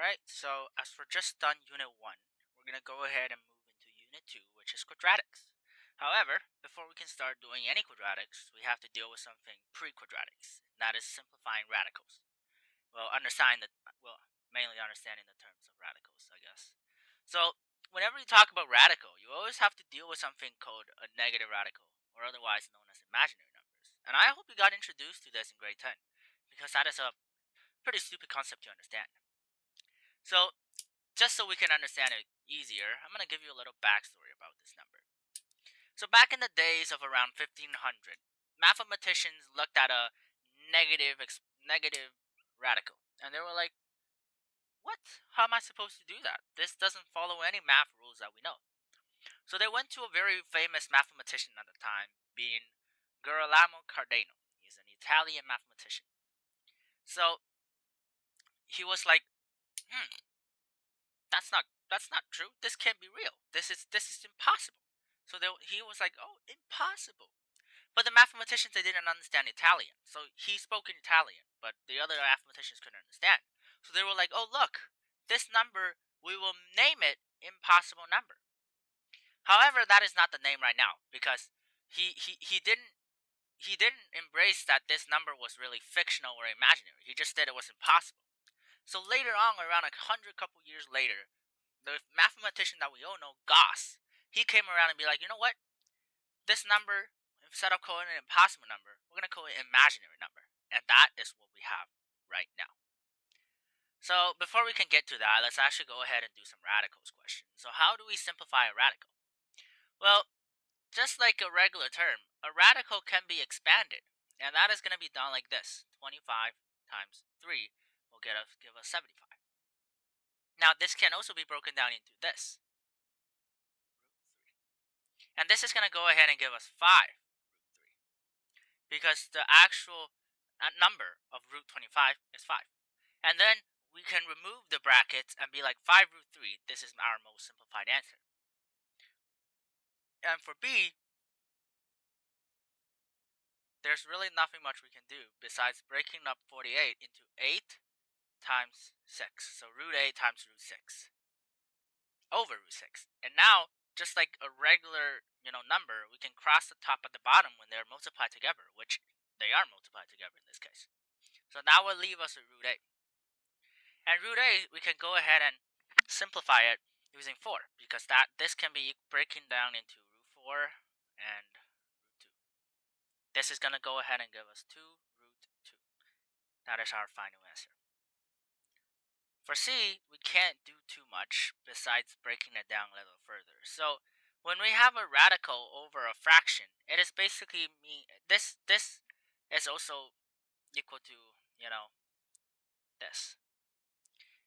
Alright, so as we're just done Unit 1, we're going to go ahead and move into Unit 2, which is quadratics. However, before we can start doing any quadratics, we have to deal with something pre-quadratics, and that is simplifying radicals. Well, mainly understanding the terms of radicals, I guess. So, whenever you talk about radical, you always have to deal with something called a negative radical, or otherwise known as imaginary numbers. And I hope you got introduced to this in grade 10, because that is a pretty stupid concept to understand. So, just so we can understand it easier, I'm going to give you a little backstory about this number. So back in the days of around 1500, mathematicians looked at a negative radical, and they were like, "What? How am I supposed to do that? This doesn't follow any math rules that we know." So they went to a very famous mathematician at the time, being Girolamo Cardano. He's an Italian mathematician. So he was like, "Hmm, that's not true. This can't be real. This is impossible." So he was like, "Oh, impossible." But the mathematicians, they didn't understand Italian. So he spoke in Italian, but the other mathematicians couldn't understand. So they were like, "Oh, look, this number, we will name it impossible number." However, that is not the name right now, because he didn't embrace that this number was really fictional or imaginary. He just said it was impossible. So later on, around 100 years later, the mathematician that we all know, Gauss, he came around and be like, "You know what? This number, instead of calling it an impossible number, we're going to call it an imaginary number." And that is what we have right now. So before we can get to that, let's actually go ahead and do some radicals questions. So how do we simplify a radical? Well, just like a regular term, a radical can be expanded. And that is going to be done like this. 25 times 3 will give us 75. Now this can also be broken down into this. And this is going to go ahead and give us 5 root 3. Because the actual number of root 25 is 5. And then we can remove the brackets and be like 5 root 3. This is our most simplified answer. And for B, there's really nothing much we can do besides breaking up 48 into 8 times 6. So root 8 times root 6 over root 6. And now, just like a regular number, we can cross the top and the bottom when they're multiplied together, which they are multiplied together in this case. So now will leave us with root 8. And root 8, we can go ahead and simplify it using 4, because this can be breaking down into root 4 and root 2. This is going to go ahead and give us 2 root 2. That is our final answer. For C, we can't do too much besides breaking it down a little further. So when we have a radical over a fraction, it is basically this is also equal to, this.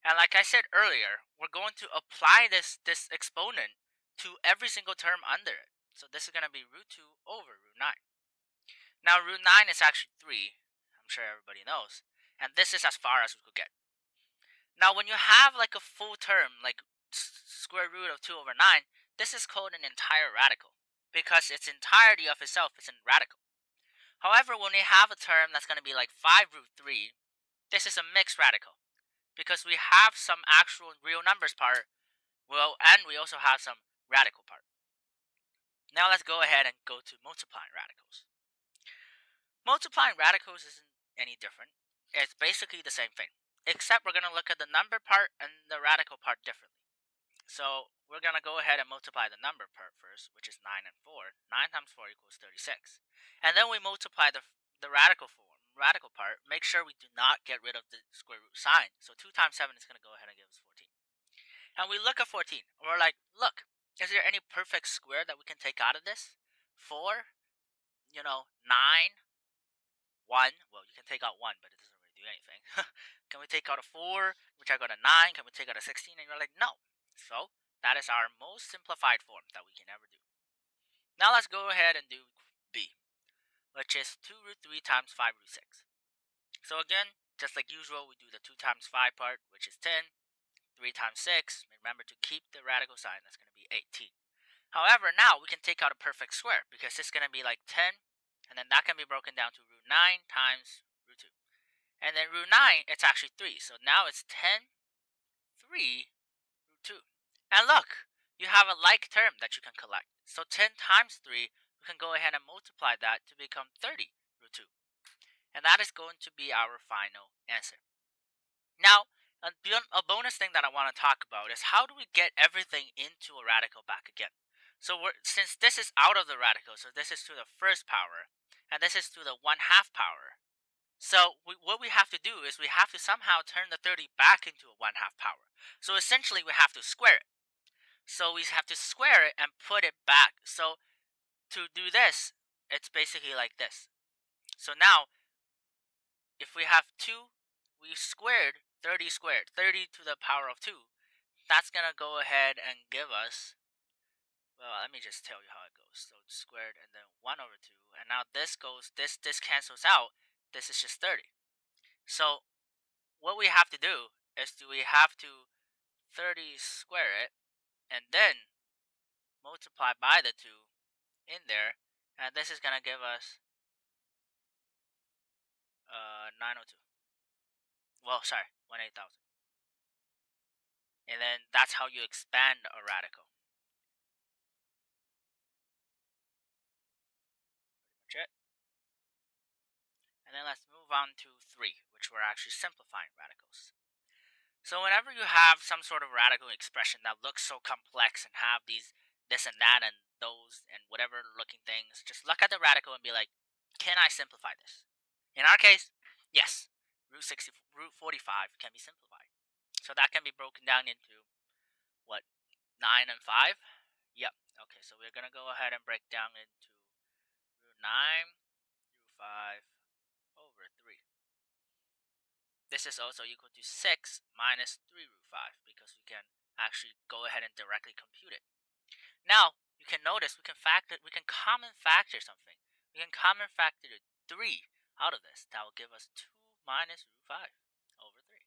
And like I said earlier, we're going to apply this exponent to every single term under it. So this is going to be root 2 over root 9. Now root 9 is actually 3. I'm sure everybody knows. And this is as far as we could get. Now when you have like a full term, like square root of 2 over 9, this is called an entire radical, because its entirety of itself is a radical. However, when we have a term that's going to be like 5 root 3, this is a mixed radical, because we have some actual real numbers part, and we also have some radical part. Now let's go ahead and go to multiplying radicals. Multiplying radicals isn't any different. It's basically the same thing, except we're going to look at the number part and the radical part differently. So we're going to go ahead and multiply the number part first, which is 9 and 4. 9 times 4 equals 36. And then we multiply the radical part. Make sure we do not get rid of the square root sign. So 2 times 7 is going to go ahead and give us 14. And we look at 14, and we're like, look, is there any perfect square that we can take out of this? 4, 9, 1. Well, you can take out 1, but it doesn't really do anything. Can we take out a 4? Can we take out a 9? Can we take out a 16? And you're like, no. So that is our most simplified form that we can ever do. Now let's go ahead and do B, which is 2 root 3 times 5 root 6. So again, just like usual, we do the 2 times 5 part, which is 10. 3 times 6, remember to keep the radical sign, that's going to be 18. However, now we can take out a perfect square, because it's going to be like 10, and then that can be broken down to root 9 times root 2. And then root 9, it's actually 3, so now it's 10 3 root 2. And look, you have a like term that you can collect. So 10 times 3, we can go ahead and multiply that to become 30 root 2. And that is going to be our final answer. Now, a bonus thing that I want to talk about is how do we get everything into a radical back again? So since this is out of the radical, so this is to the first power, and this is to the 1/2 power. So what we have to do is we have to somehow turn the 30 back into a 1/2 power. So essentially we have to square it. So we have to square it and put it back. So to do this, it's basically like this. So now, if we have 2, we squared 30 squared, 30 to the power of 2. That's going to go ahead and give us, well, let me just tell you how it goes. So squared and then 1 over 2. And now this goes, this cancels out. This is just 30. So what we have to do is we have to 30 square it and then multiply by the 2 in there. And this is going to give us 902. Well, sorry, 1/8000. And then that's how you expand a radical. Pretty much it. And then let's move on to 3, which we're actually simplifying radicals. So whenever you have some sort of radical expression that looks so complex and have these this and that and those and whatever looking things, just look at the radical and be like, can I simplify this? In our case, yes, root 45 can be simplified. So that can be broken down into what, 9 and 5? Yep. Okay, so we're gonna go ahead and break down into root 9, root 5 over 3. This is also equal to 6 minus 3 root 5 because we can actually go ahead and directly compute it. Now, you can notice we can common factor something. We can common factor 3 out of this. That will give us 2 minus root 5 over 3.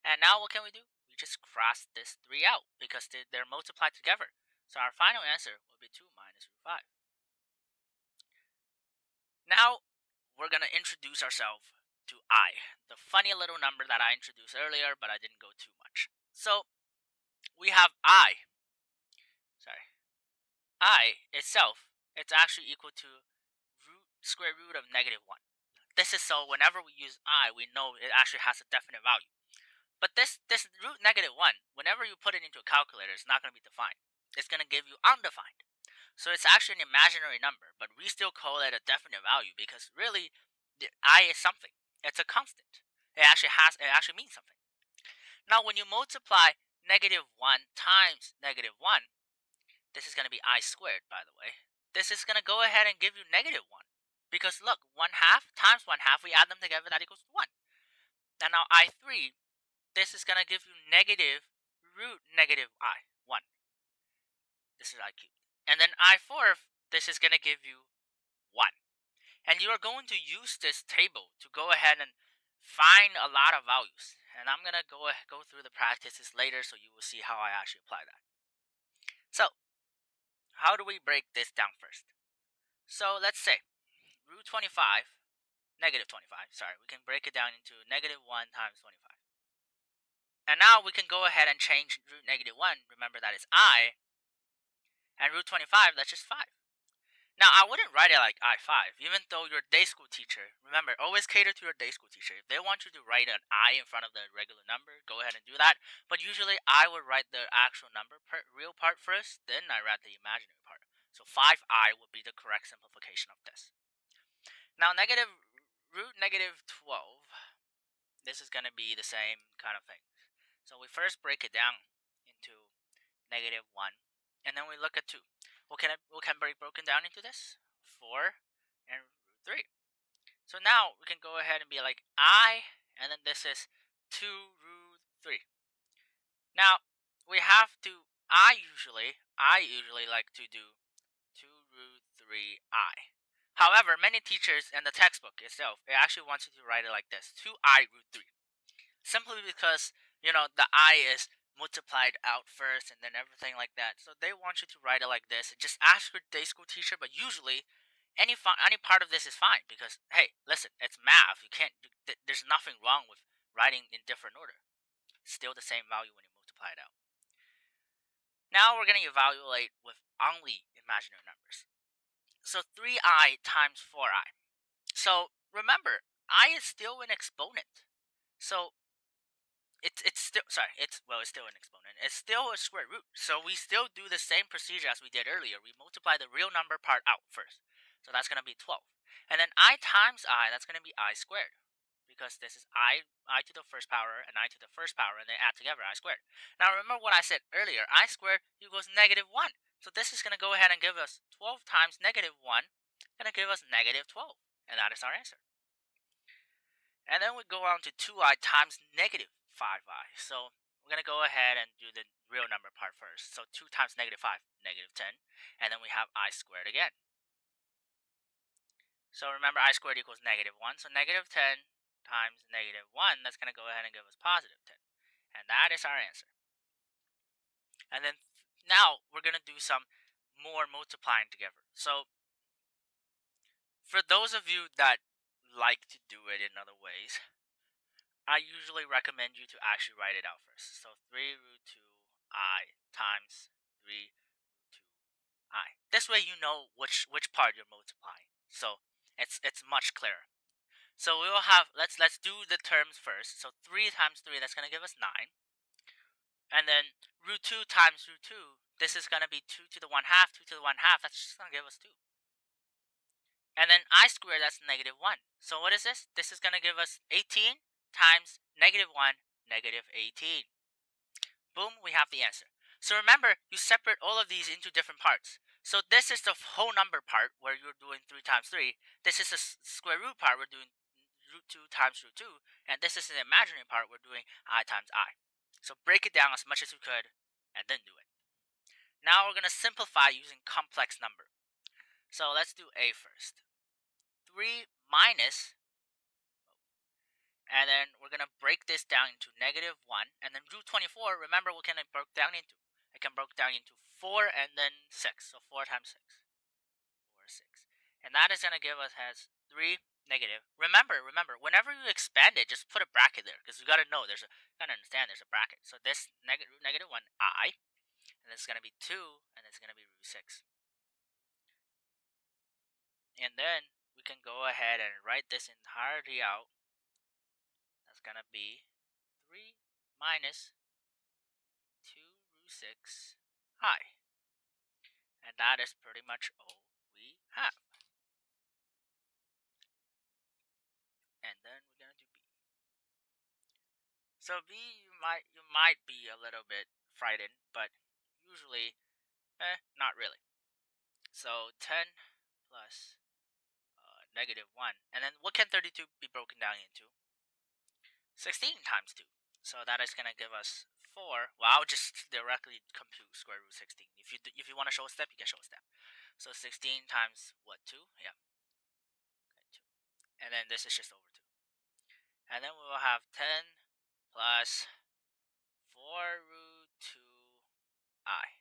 And now what can we do? We just cross this 3 out because they're multiplied together. So our final answer will be 2 minus root 5. Now, we're going to introduce ourselves to I, the funny little number that I introduced earlier, but I didn't go too much. So, we have I itself, it's actually equal to square root of -1. This is so whenever we use I, we know it actually has a definite value. But this root -1, whenever you put it into a calculator, it's not going to be defined. It's going to give you undefined. So it's actually an imaginary number, but we still call it a definite value because really, the I is something. It's a constant. It actually means something. Now, when you multiply -1 times -1, this is going to be I squared, by the way. This is going to go ahead and give you -1. Because look, 1/2 times 1/2, we add them together, that equals 1. And now I3, this is going to give you negative root -I, 1. This is I cubed. And then I4, this is going to give you 1. And you are going to use this table to go ahead and find a lot of values. And I'm going to go through the practices later so you will see how I actually apply that. So, how do we break this down first? So, let's say root 25, -25, sorry, we can break it down into -1 times 25. And now we can go ahead and change root -1, remember that is I, and root 25, that's just 5. Now, I wouldn't write it like I5, even though your day school teacher, remember, always cater to your day school teacher. If they want you to write an I in front of the regular number, go ahead and do that. But usually, I would write the actual number real part first, then I write the imaginary part. So 5I would be the correct simplification of this. Now, root -12, this is going to be the same kind of thing. So we first break it down into -1, and then we look at 2. What can be broken down into this? 4 and root 3. So now we can go ahead and be like I, and then this is 2 root 3. Now we have to. I usually like to do 2 root 3I. However, many teachers and the textbook itself, it actually wants you to write it like this: 2I root 3. Simply because the I is multiplied out first and then everything like that. So they want you to write it like this and just ask your day school teacher. But usually, any part of this is fine because hey, listen, it's math. You can't. There's nothing wrong with writing in different order. still the same value when you multiply it out. Now we're going to evaluate with only imaginary numbers. So 3i times 4i. So remember, I is still an exponent. So it's still it's still an exponent. It's still a square root. So we still do the same procedure as we did earlier. We multiply the real number part out first. So that's going to be 12. And then I times I, that's going to be I squared. Because this is I to the first power and I to the first power, and they add together I squared. Now remember what I said earlier, I squared equals -1. So this is going to go ahead and give us 12 times -1, going to give us -12. And that is our answer. And then we go on to 2i times -5i. So we're going to go ahead and do the real number part first. So 2 times -5, -10. And then we have I squared again. So remember, I squared equals -1. So -10 times -1, that's going to go ahead and give us +10. And that is our answer. And then now we're going to do some more multiplying together. So for those of you that like to do it in other ways, I usually recommend you to actually write it out first. So 3 root 2i times 3 root 2i. This way you know which part you're multiplying. So it's much clearer. So we will have, let's do the terms first. So 3 times 3, that's going to give us 9. And then root 2 times root 2, this is going to be 2 to the 1/2, 2 to the 1/2, that's just going to give us 2. And then I squared, that's -1. So what is this? This is going to give us 18 times -1, -18. Boom, we have the answer. So remember, you separate all of these into different parts. So this is the whole number part where you're doing 3 times 3. This is the square root part, we're doing root 2 times root 2. And this is the imaginary part, we're doing I times I. So break it down as much as you could and then do it. Now we're going to simplify using complex number. So let's do A first. 3 minus, and then we're going to break this down into -1. And then root 24, remember what can it broke down into? It can broke down into 4 and then 6. So 4 times 6. 4, 6. And that is going to give us as 3 negative. Remember, whenever you expand it, just put a bracket there. Because you got to know, gotta understand there's a bracket. So this root -1, I. And this is going to be 2, and it's going to be root 6. And then we can go ahead and write this entirety out. That's going to be 3 minus 2 root 6 I. And that is pretty much all we have. And then we're going to do B. So B, you might be a little bit frightened, but usually, not really. So 10 plus -1. And then what can 32 be broken down into? 16 times 2. So that is going to give us 4. Well, I'll just directly compute square root 16. If you want to show a step, you can show a step. So 16 times what, 2? Yeah. Okay, 2. And then this is just over 2. And then we will have 10 plus 4 root 2i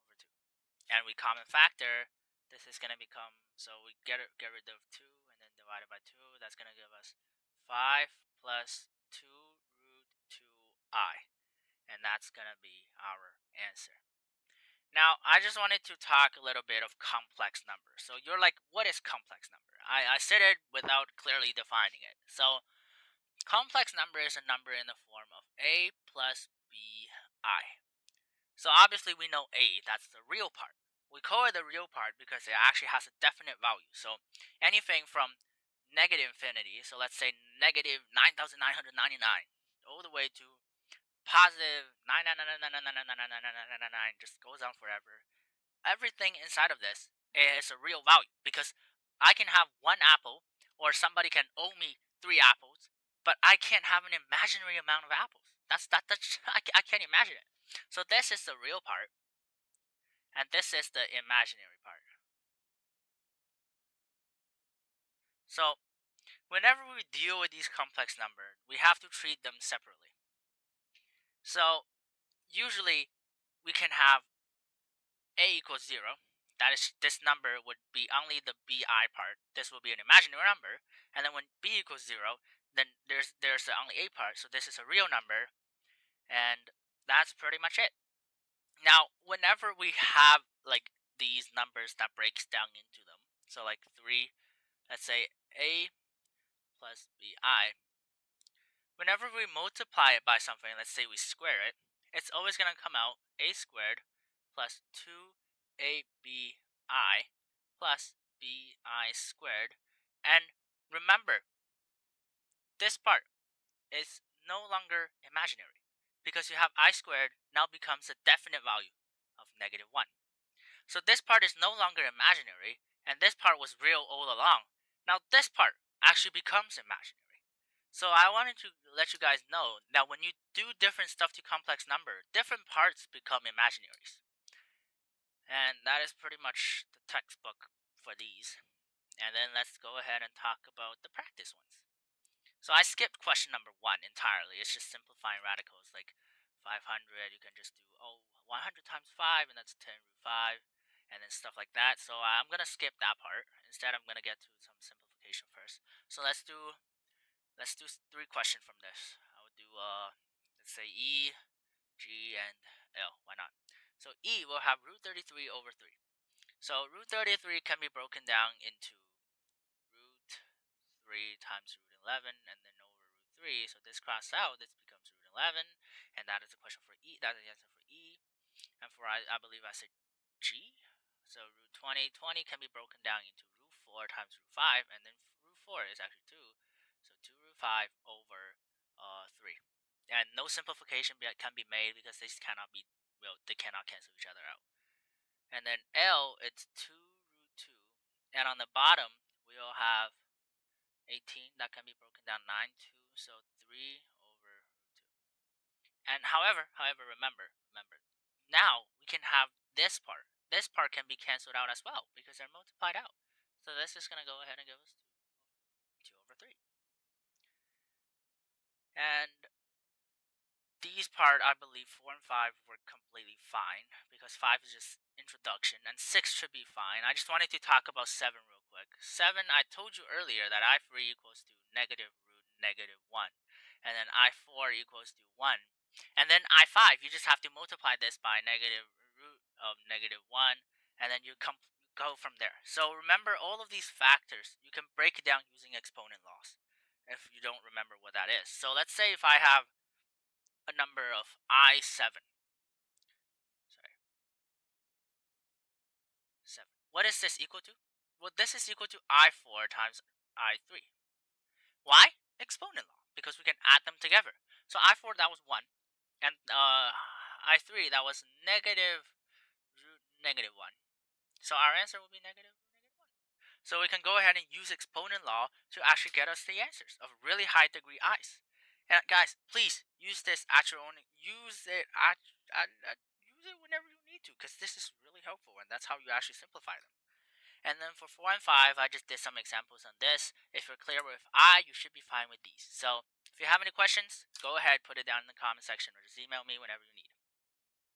over 2. And we common factor, this is going to become, so we get rid of 2 and then divide it by 2. That's going to give us 5 plus 2 root 2i. And that's going to be our answer. Now, I just wanted to talk a little bit of complex numbers. So you're like, what is complex number? I said it without clearly defining it. So complex number is a number in the form of a plus bi. So obviously we know a, that's the real part. We call it the real part because it actually has a definite value. So anything from negative infinity, so let's say negative 9,999, all the way to positive 9,999,999 just goes on forever. Everything inside of this is a real value because I can have one apple or somebody can owe me 3 apples, but I can't have an imaginary amount of apples. That's I can't imagine it. So this is the real part, and this is the imaginary part. So whenever we deal with these complex numbers, we have to treat them separately. So usually we can have a equals 0. That is, this number would be only the bi part. This will be an imaginary number. And then when b equals 0, then there's the only a part. So this is a real number. And that's pretty much it. Now, whenever we have like these numbers that breaks down into them, so like 3, let's say a plus bi, whenever we multiply it by something, let's say we square it, it's always going to come out a squared plus 2abi plus bi squared. And remember, this part is no longer imaginary because you have I squared now becomes a definite value of -1. So this part is no longer imaginary, and this part was real all along. Now this part actually becomes imaginary. So I wanted to let you guys know that when you do different stuff to complex number, different parts become imaginaries. And that is pretty much the textbook for these. And then let's go ahead and talk about the practice ones. So I skipped question number 1 entirely. It's just simplifying radicals like 500. You can just do 100 times 5, and that's 10 root 5, and then stuff like that. So I'm gonna skip that part. Instead, I'm gonna get to some simplification first. So let's do 3 questions from this. I would do let's say E, G, and L. Why not? So E will have root 33 over 3. So root 33 can be broken down into root 3 times root 11 and then over root 3. So this crosses out, this becomes root 11. And that is the question for E. That is the answer for E. And for, I believe I said G. So root 20 can be broken down into root 4 times root 5. And then root 4 is actually 2. So 2 root 5 over 3. And no simplification can be made because these cannot be, well, they cannot cancel each other out. And then L, it's 2 root 2. And on the bottom, we'll have 18 that can be broken down 9 2, so 3 over root 2. And however, remember, now we can have this part. This part can be canceled out as well because they're multiplied out. So this is going to go ahead and give us 2 over 3. And these part, I believe 4 and 5 were completely fine because 5 is just introduction and 6 should be fine. I just wanted to talk about 7 real quick. 7, I told you earlier that I3 equals to negative root -1, and then I4 equals to 1. And then I5, you just have to multiply this by negative root of -1, and then you go from there. So remember all of these factors, you can break it down using exponent laws if you don't remember what that is. So let's say if I have a number of I7. Sorry, 7. What is this equal to? Well, this is equal to I4 times I3. Why? Exponent law, because we can add them together. So I4, that was 1, and I3, that was negative root -1. So our answer will be negative root -1. So we can go ahead and use exponent law to actually get us the answers of really high degree i's. And guys, please use this at your own. Use it use it whenever you need to, because this is really helpful, and that's how you actually simplify them. And then for 4 and 5, I just did some examples on this. If you're clear with I, you should be fine with these. So if you have any questions, go ahead, put it down in the comment section, or just email me whenever you need.